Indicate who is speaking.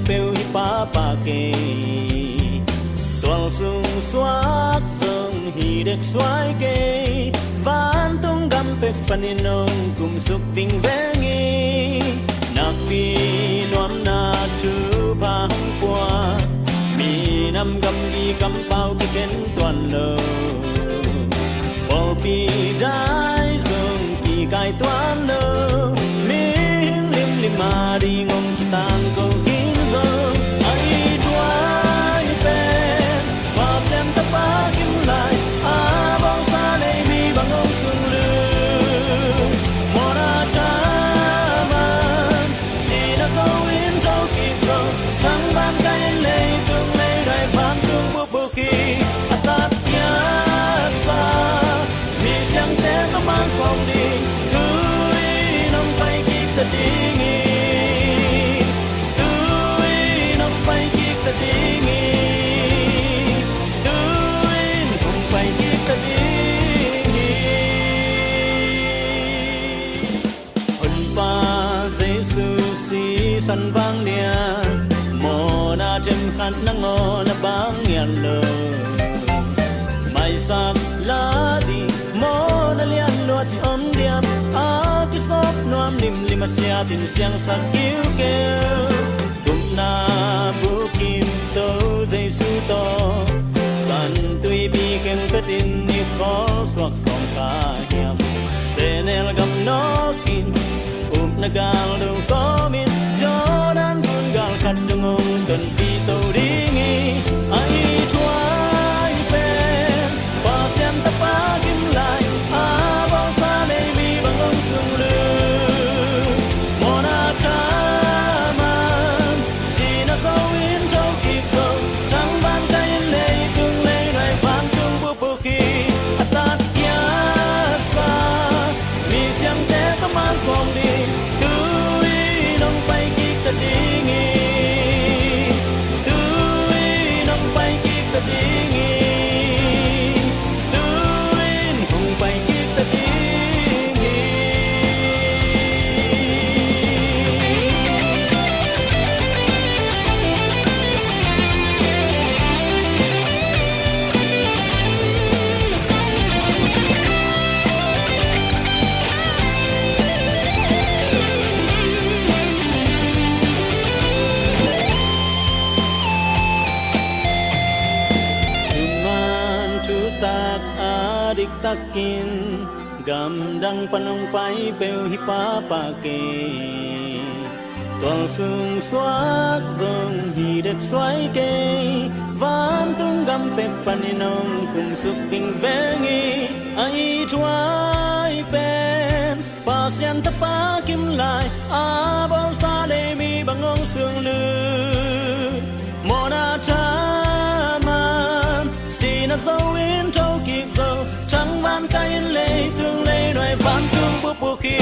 Speaker 1: bêu hi pa kê tuang sung swak sung hi dek swai kê van tung gam pek paninong kum suk ting vengi nak pi nuam na tu pa hang qua mi nam gam gi gam pau ki ken tuan lo pol pi dai sung pi kai tuan lo mi lim lim ma di ngom tang ko kin zo ai chuai pen pa sem ta pa kim lai a bong sa nei mi bang ong sung lu mona cha man si na ko in zo ki zo chang ban kai lei tung lei dai phan tung bu bu ki atat ya sa mi siang te ta mang kwang ni tui nong pai ki ta ding san vang lia mo na chem khat na ngo na bang yan lo mai sak la di mo na lian lo chi om diam a ki sop noam lim lim sia tin siang sak kiu ke kum na bu kim to jesu to san tui bi kem ka tin ni kho swak som ka hiam senel gam no kin na gal do ko min Jordan kun gal khat dungong don pi to ringi ai chuai pen pa sem ta pa kim lai a bong sa nei mi bang ong sung lu mona cha man si na ko in cho ki ko chang ban kai lei tung lei rai phang tung bu bu ki atat ya sa mi siang te ta man kong di takin gam dang panong pai bêu hi pa kê tuang sung swak zong hi dek swai kê van tung gam pek paninong kum suk ting vengi ai chuai pen pa sian ta pa kim lai a bong sa le mi bangong sung lu mona cha man si na zo in châu ki zo chẳng van kai lei tung lei đôi van tung bu bu khi